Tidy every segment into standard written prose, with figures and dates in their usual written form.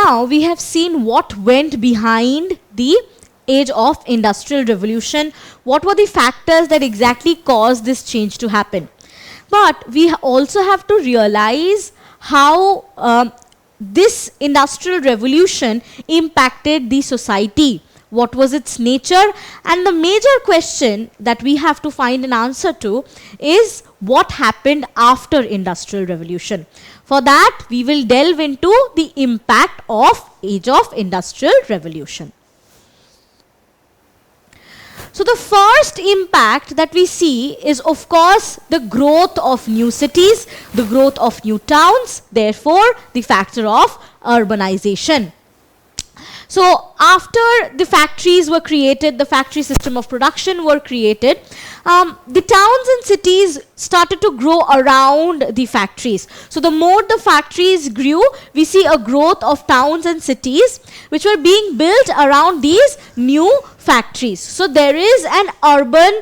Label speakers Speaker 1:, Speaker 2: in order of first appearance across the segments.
Speaker 1: now we have seen what went behind the age of industrial revolution, what were the factors that exactly caused this change to happen. But we also have to realize how this industrial revolution impacted the society. What was its nature? And the major question that we have to find an answer to is what happened after industrial revolution. For that, we will delve into the impact of age of industrial revolution. So the first impact that we see is, of course, the growth of new cities, the growth of new towns, therefore the factor of urbanization. So after the factories were created, the factory system of production were created, the towns and cities started to grow around the factories. So the more the factories grew, we see a growth of towns and cities which were being built around these new factories. So there is an urban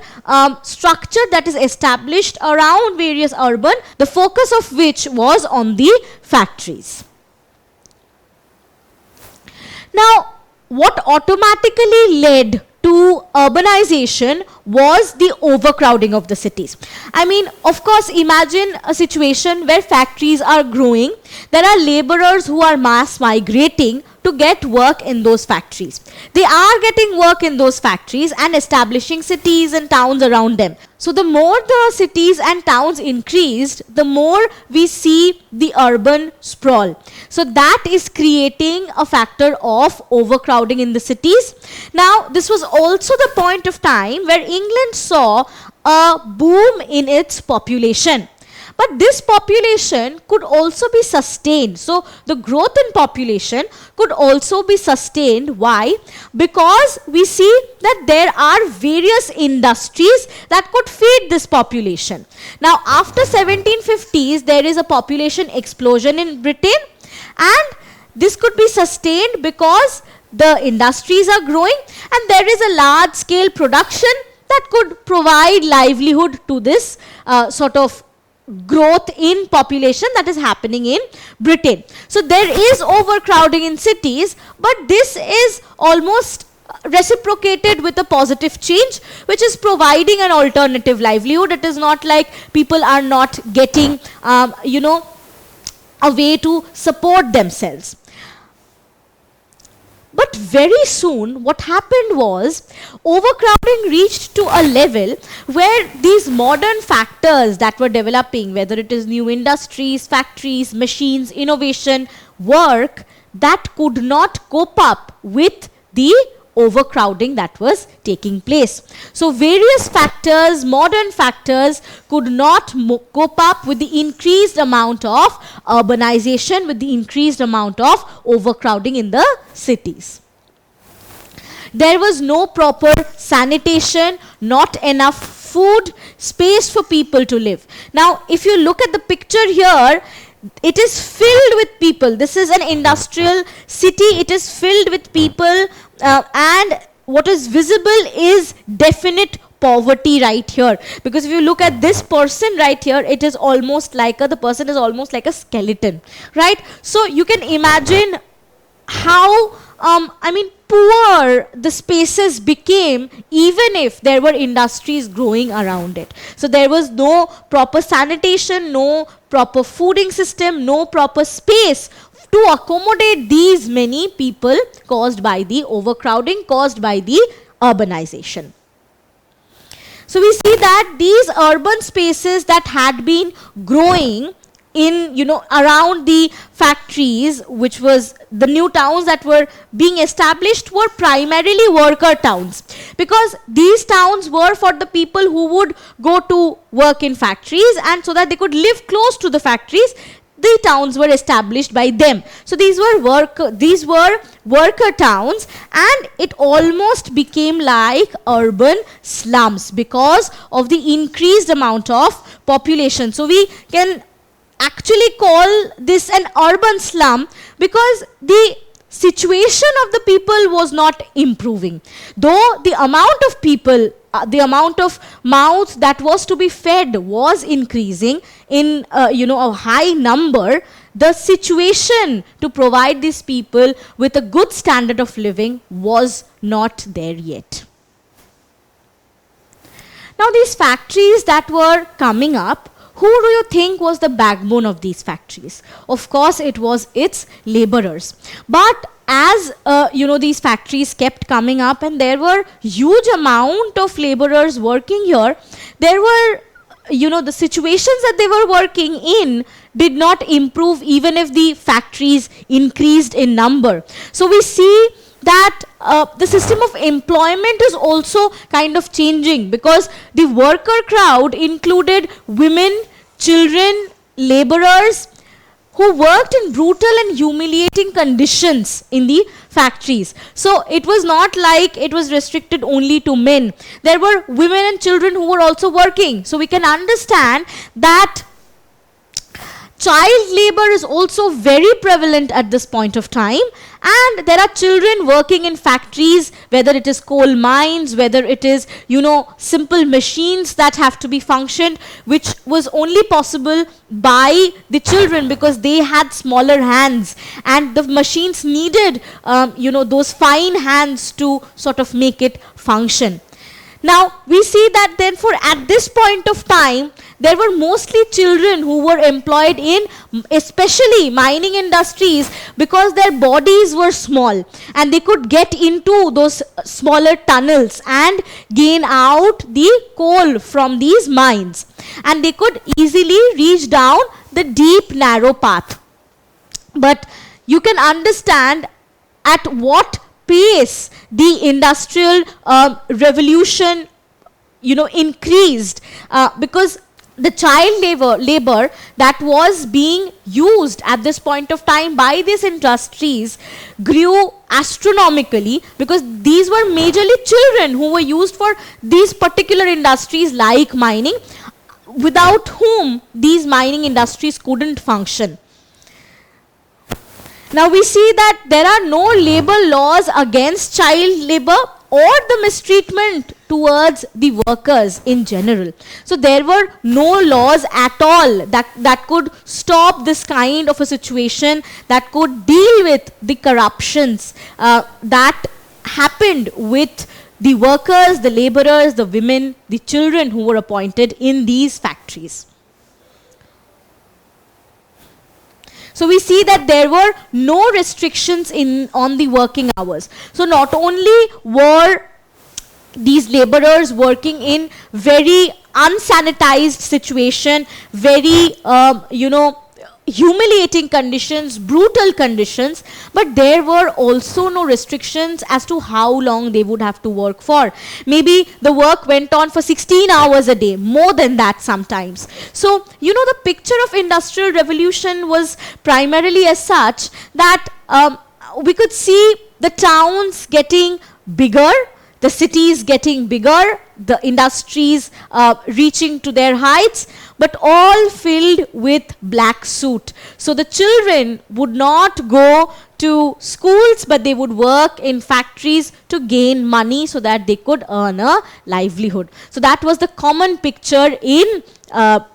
Speaker 1: structure that is established around various urban, the focus of which was on the factories. Now, what automatically led to urbanization was the overcrowding of the cities. I mean, of course, imagine a situation where factories are growing. There are laborers who are mass migrating to get work in those factories. They are getting work in those factories and establishing cities and towns around them. So the more the cities and towns increased, the more we see the urban sprawl. So that is creating a factor of overcrowding in the cities. Now, this was also the point of time where England saw a boom in its population. But this population could also be sustained. So the growth in population could also be sustained. Why? Because we see that there are various industries that could feed this population. Now, after 1750s, there is a population explosion in Britain, and this could be sustained because the industries are growing and there is a large scale production that could provide livelihood to this sort of growth in population that is happening in Britain. So there is overcrowding in cities, but this is almost reciprocated with a positive change, which is providing an alternative livelihood. It is not like people are not getting, a way to support themselves. But very soon, what happened was, overcrowding reached to a level where these modern factors that were developing, whether it is new industries, factories, machines, innovation, work, that could not cope up with the overcrowding that was taking place. So various factors, modern factors, could not cope up with the increased amount of urbanization, with the increased amount of overcrowding in the cities. There was no proper sanitation, not enough food, space for people to live. Now, if you look at the picture here, it is filled with people. This is an industrial city. It is filled with people, and what is visible is definite poverty right here. Because if you look at this person right here, it is almost like the person is almost like a skeleton, right? So you can imagine how poor the spaces became, even if there were industries growing around it. So there was no proper sanitation, no proper fooding system, no proper space to accommodate these many people caused by the overcrowding, caused by the urbanization. So we see that these urban spaces that had been growing in, around the factories, which was the new towns that were being established, were primarily worker towns, because these towns were for the people who would go to work in factories, and so that they could live close to the factories, the towns were established by them. So these were worker towns, and it almost became like urban slums because of the increased amount of population. So we can actually call this an urban slum because the situation of the people was not improving. Though the amount of people, the amount of mouths that was to be fed was increasing in a high number, the situation to provide these people with a good standard of living was not there yet. Now these factories that were coming up, who do you think was the backbone of these factories? Of course, it was its laborers. But as these factories kept coming up and there were huge amount of laborers working here, there were, the situations that they were working in did not improve even if the factories increased in number. So we see that the system of employment is also kind of changing, because the worker crowd included women, children, laborers who worked in brutal and humiliating conditions in the factories. So it was not like it was restricted only to men. There were women and children who were also working. So we can understand that child labor is also very prevalent at this point of time, and there are children working in factories, whether it is coal mines, whether it is, simple machines that have to be functioned, which was only possible by the children because they had smaller hands, and the machines needed, those fine hands to sort of make it function. Now, we see that therefore at this point of time, there were mostly children who were employed in especially mining industries, because their bodies were small and they could get into those smaller tunnels and gain out the coal from these mines. And they could easily reach down the deep, narrow path. But you can understand at what pace the industrial revolution increased, because the child labor that was being used at this point of time by these industries grew astronomically, because these were majorly children who were used for these particular industries like mining, without whom these mining industries couldn't function. Now we see that there are no labor laws against child labor or the mistreatment towards the workers in general. So there were no laws at all that could stop this kind of a situation, that could deal with the corruptions that happened with the workers, the laborers, the women, the children who were appointed in these factories. So we see that there were no restrictions on the working hours. So not only were these laborers working in very unsanitized situation, very humiliating conditions, brutal conditions, but there were also no restrictions as to how long they would have to work for. Maybe the work went on for 16 hours a day, more than that sometimes. So, the picture of industrial revolution was primarily as such that we could see the towns getting bigger, the cities getting bigger, the industries reaching to their heights, but all filled with black soot. So the children would not go to schools, but they would work in factories to gain money so that they could earn a livelihood. So that was the common picture in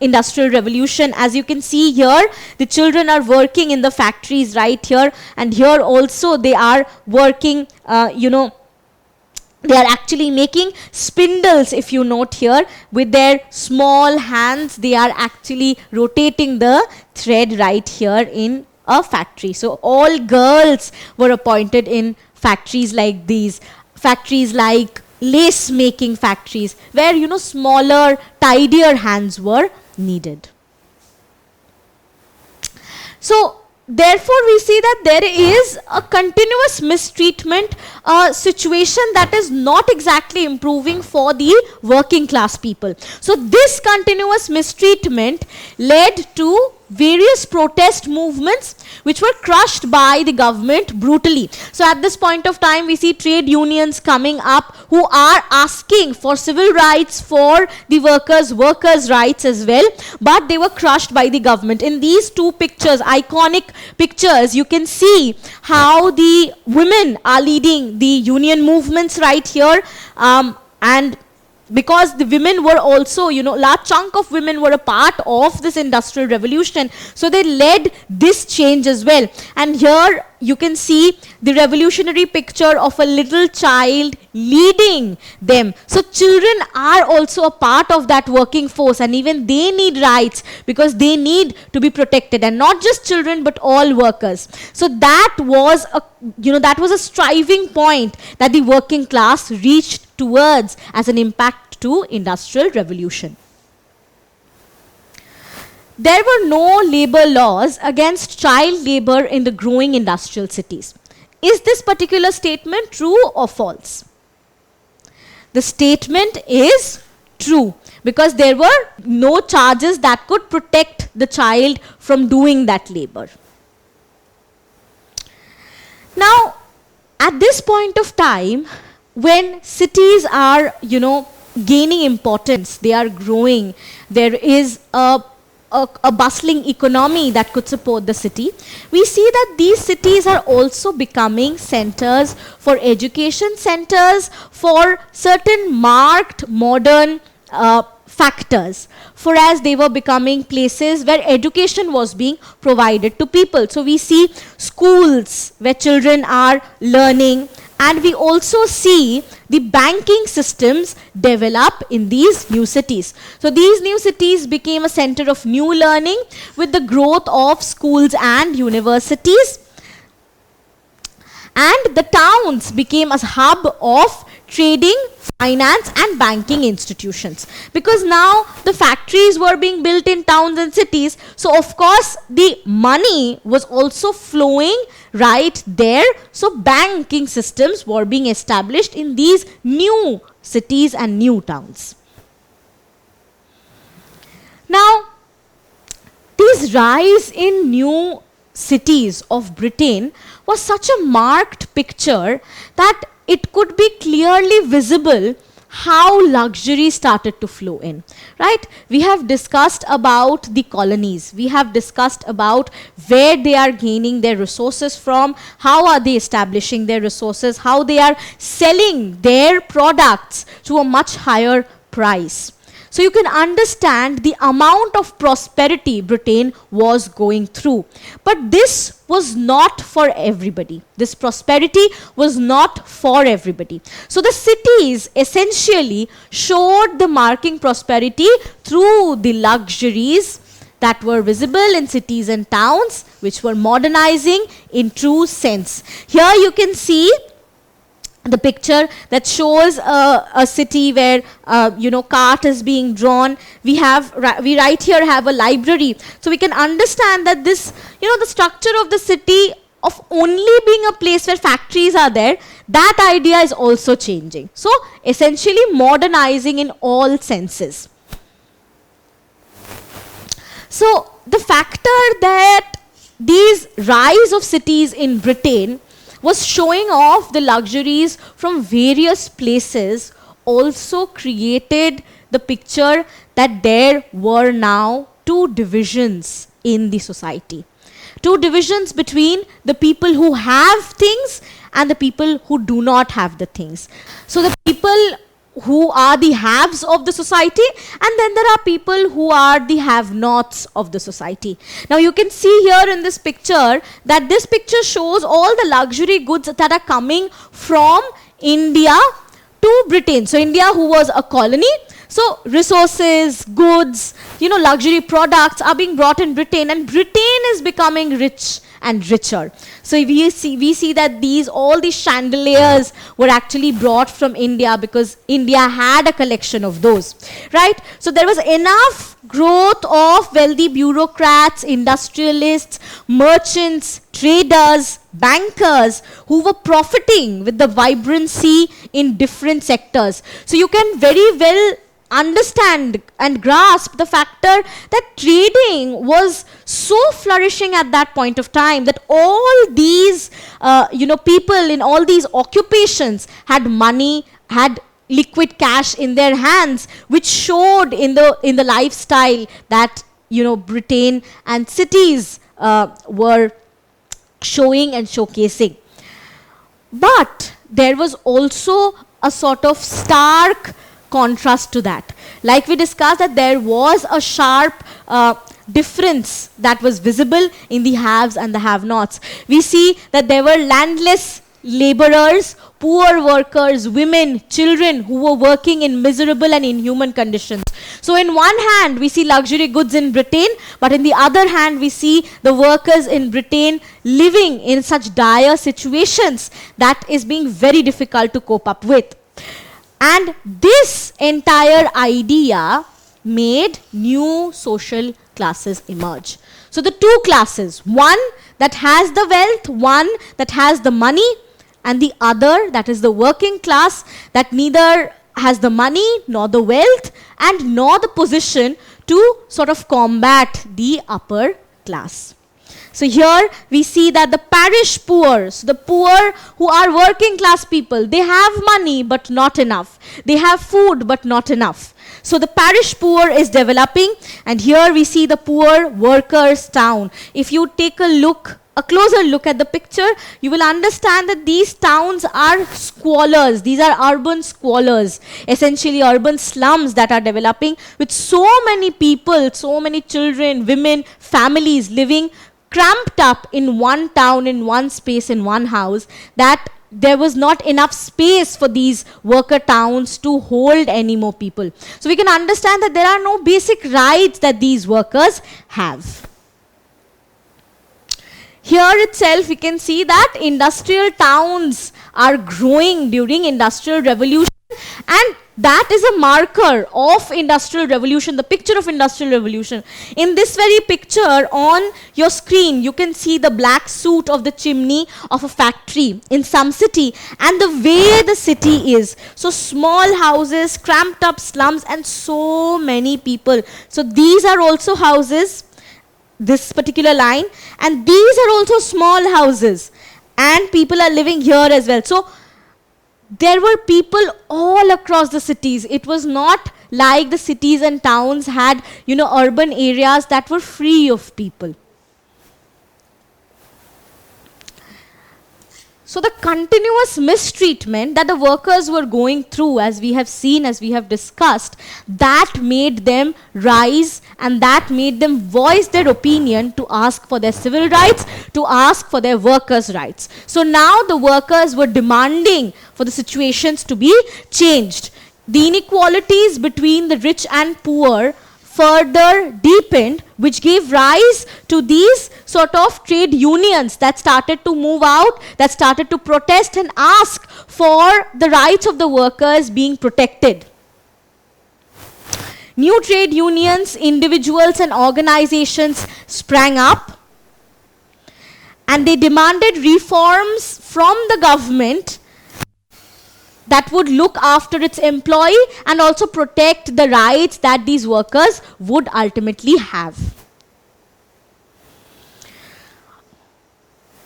Speaker 1: industrial revolution. As you can see here, the children are working in the factories right here, and here also they are working, they are actually making spindles, if you note here, with their small hands. They are actually rotating the thread right here in a factory. So all girls were appointed in factories like these, factories like lace making factories, where smaller, tidier hands were needed. So therefore, we see that there is a continuous mistreatment situation that is not exactly improving for the working class people. So this continuous mistreatment led to various protest movements which were crushed by the government brutally. So at this point of time, we see trade unions coming up who are asking for civil rights for the workers' rights as well, but they were crushed by the government. In these two pictures, iconic pictures, you can see how the women are leading the union movements right here, and because the women were also, large chunk of women were a part of this industrial revolution. So they led this change as well. And here you can see the revolutionary picture of a little child leading them. So children are also a part of that working force, and even they need rights because they need to be protected, and not just children but all workers. So that was a striving point that the working class reached towards as an impact to industrial revolution. There were no labor laws against child labor in the growing industrial cities. Is this particular statement true or false? The statement is true, because there were no charges that could protect the child from doing that labor. Now, at this point of time, when cities are, gaining importance, they are growing, there is a bustling economy that could support the city, we see that these cities are also becoming centers for education, centers for certain marked modern factors, for as they were becoming places where education was being provided to people. So we see schools where children are learning, and we also see the banking systems develop in these new cities. So these new cities became a center of new learning with the growth of schools and universities. And the towns became a hub of trading, finance and banking institutions, because now the factories were being built in towns and cities. So of course the money was also flowing right there. So banking systems were being established in these new cities and new towns. Now, this rise in new cities of Britain was such a marked picture that it could be clearly visible how luxury started to flow in, right? We have discussed about the colonies. We have discussed about where they are gaining their resources from, how are they establishing their resources, how they are selling their products to a much higher price. So you can understand the amount of prosperity Britain was going through. But this was not for everybody. This prosperity was not for everybody. So the cities essentially showed the marking prosperity through the luxuries that were visible in cities and towns, which were modernizing in true sense. Here you can see the picture that shows a city where cart is being drawn. We right here have a library, so we can understand that this, the structure of the city of only being a place where factories are there, that idea is also changing. So essentially modernizing in all senses. So the factor that these rise of cities in Britain was showing off the luxuries from various places also created the picture that there were now two divisions in the society. Two divisions between the people who have things and the people who do not have the things. So the people who are the haves of the society, and then there are people who are the have-nots of the society. Now you can see here in this picture that this picture shows all the luxury goods that are coming from India to Britain. So India, who was a colony, so resources, goods, luxury products are being brought in Britain, and Britain is becoming rich and richer. So we see that all these chandeliers were actually brought from India because India had a collection of those, right? So there was enough growth of wealthy bureaucrats, industrialists, merchants, traders, bankers who were profiting with the vibrancy in different sectors. So you can very well understand and grasp the factor that trading was so flourishing at that point of time that all these people in all these occupations had money, had liquid cash in their hands, which showed in the lifestyle that Britain and cities were showing and showcasing. But there was also a sort of stark contrast to that. Like we discussed, that there was a sharp difference that was visible in the haves and the have-nots. We see that there were landless laborers, poor workers, women, children who were working in miserable and inhuman conditions. So in one hand, we see luxury goods in Britain, but in the other hand, we see the workers in Britain living in such dire situations that is being very difficult to cope up with. And this entire idea made new social classes emerge. So the two classes, one that has the wealth, one that has the money, and the other, that is the working class, that neither has the money nor the wealth and nor the position to sort of combat the upper class. So here we see that the parish poor, so the poor who are working class people, they have money but not enough. They have food but not enough. So the parish poor is developing, and here we see the poor workers' town. If you take a closer look at the picture, you will understand that these towns are squalors. These are urban squalors, essentially urban slums that are developing with so many people, so many children, women, families living cramped up in one town, in one space, in one house, that there was not enough space for these worker towns to hold any more people. So we can understand that there are no basic rights that these workers have. Here itself we can see that industrial towns are growing during Industrial Revolution, and that is a marker of Industrial Revolution, the picture of Industrial Revolution. In this very picture on your screen, you can see the black soot of the chimney of a factory in some city, and the way the city is. So small houses, cramped up slums, and so many people. So these are also houses, this particular line, and these are also small houses, and people are living here as well. So there were people all across the cities. It was not like the cities and towns had, urban areas that were free of people. So the continuous mistreatment that the workers were going through, as we have seen, as we have discussed, that made them rise, and that made them voice their opinion to ask for their civil rights, to ask for their workers' rights. So now the workers were demanding for the situations to be changed. The inequalities between the rich and poor further deepened, which gave rise to these sort of trade unions that started to move out, that started to protest and ask for the rights of the workers being protected. New trade unions, individuals and organizations sprang up, and they demanded reforms from the government that would look after its employee and also protect the rights that these workers would ultimately have.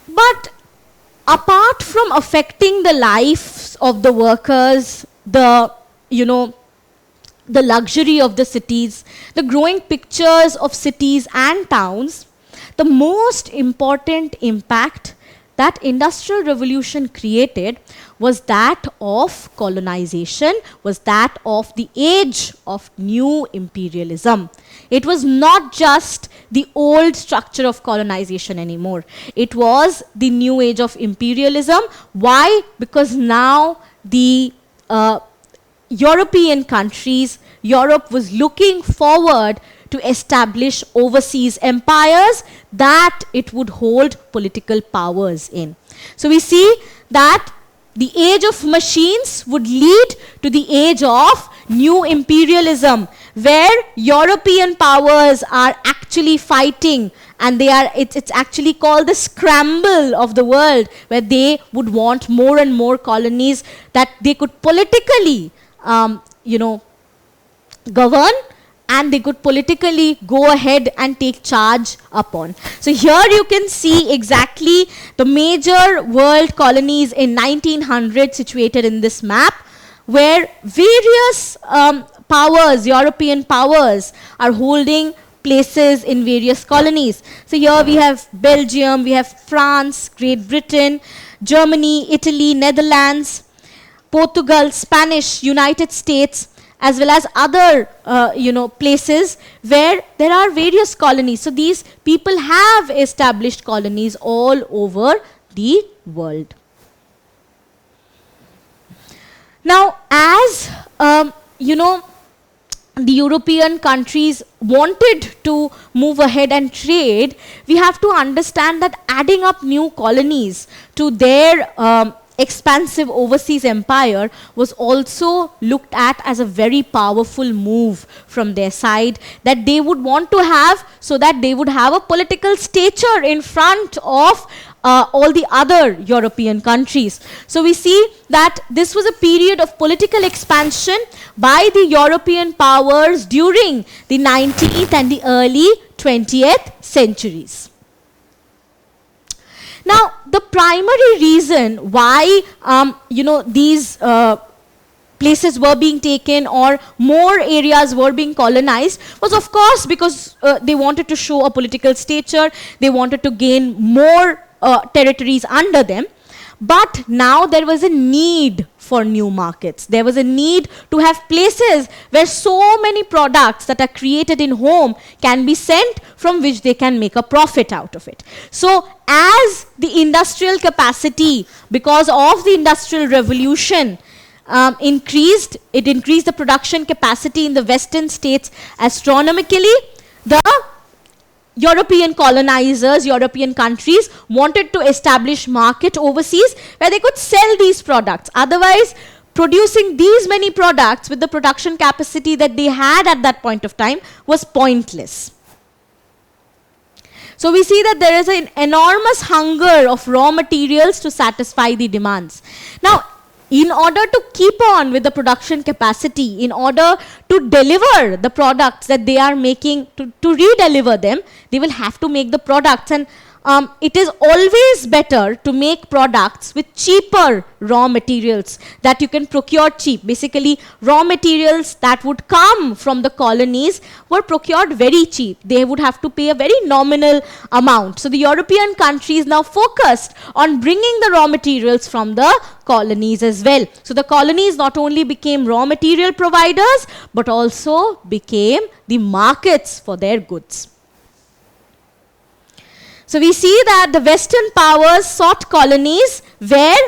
Speaker 1: But apart from affecting the lives of the workers, the luxury of the cities, the growing pictures of cities and towns, the most important impact that Industrial Revolution created was that of colonization, was that of the age of new imperialism. It was not just the old structure of colonization anymore. It was the new age of imperialism. Why? Because now the European countries, Europe was looking forward to establish overseas empires that it would hold political powers in. So we see that the age of machines would lead to the age of new imperialism, where European powers are actually fighting, and it's actually called the scramble of the world, where they would want more and more colonies that they could politically govern, and they could politically go ahead and take charge upon. So here you can see exactly the major world colonies in 1900 situated in this map, where various powers, European powers, are holding places in various colonies. So here we have Belgium, we have France, Great Britain, Germany, Italy, Netherlands, Portugal, Spanish, United States, as well as other places where there are various colonies. So these people have established colonies all over the world. Now, as the European countries wanted to move ahead and trade, we have to understand that adding up new colonies to their expansive overseas empire was also looked at as a very powerful move from their side that they would want to have, so that they would have a political stature in front of all the other European countries. So we see that this was a period of political expansion by the European powers during the 19th and the early 20th centuries. Now, the primary reason why these places were being taken or more areas were being colonized was, of course, because they wanted to show a political stature, they wanted to gain more territories under them. But now there was a need for new markets. There was a need to have places where so many products that are created in home can be sent, from which they can make a profit out of it. So as the industrial capacity, because of the Industrial Revolution, increased the production capacity in the Western states astronomically, the European colonizers, European countries wanted to establish market overseas where they could sell these products. Otherwise, producing these many products with the production capacity that they had at that point of time was pointless. So we see that there is an enormous hunger of raw materials to satisfy the demands. Now, in order to keep on with the production capacity, in order to deliver the products that they are making, to re-deliver them, they will have to make the products. And it is always better to make products with cheaper raw materials that you can procure cheap. Basically, raw materials that would come from the colonies were procured very cheap. They would have to pay a very nominal amount. So the European countries now focused on bringing the raw materials from the colonies as well. So the colonies not only became raw material providers, but also became the markets for their goods. So we see that the Western powers sought colonies where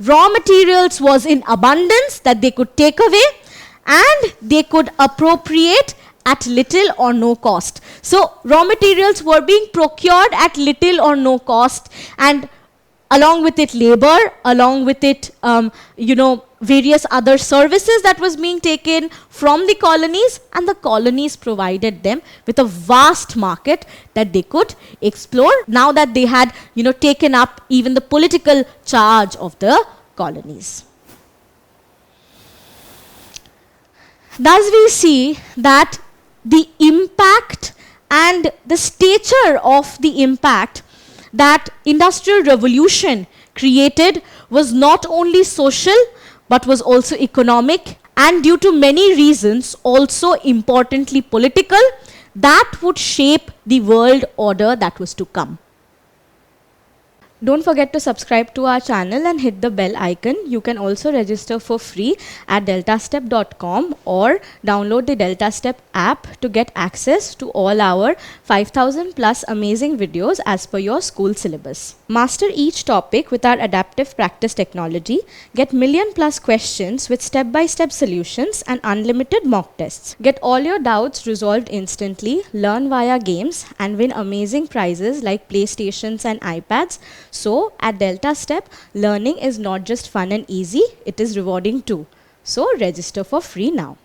Speaker 1: raw materials was in abundance that they could take away and they could appropriate at little or no cost. So raw materials were being procured at little or no cost, and along with it labor, along with it various other services that was being taken from the colonies, and the colonies provided them with a vast market that they could explore now that they had taken up even the political charge of the colonies. Thus we see that the impact and the stature of the impact that Industrial Revolution created was not only social but was also economic, and due to many reasons also importantly political, that would shape the world order that was to come. Don't forget to subscribe to our channel and hit the bell icon. You can also register for free at DeltaStep.com or download the DeltaStep app to get access to all our 5,000 plus amazing videos as per your school syllabus. Master each topic with our adaptive practice technology, get million plus questions with step-by-step solutions and unlimited mock tests. Get all your doubts resolved instantly, learn via games and win amazing prizes like PlayStations and iPads. So at DeltaStep, learning is not just fun and easy, it is rewarding too. So register for free now.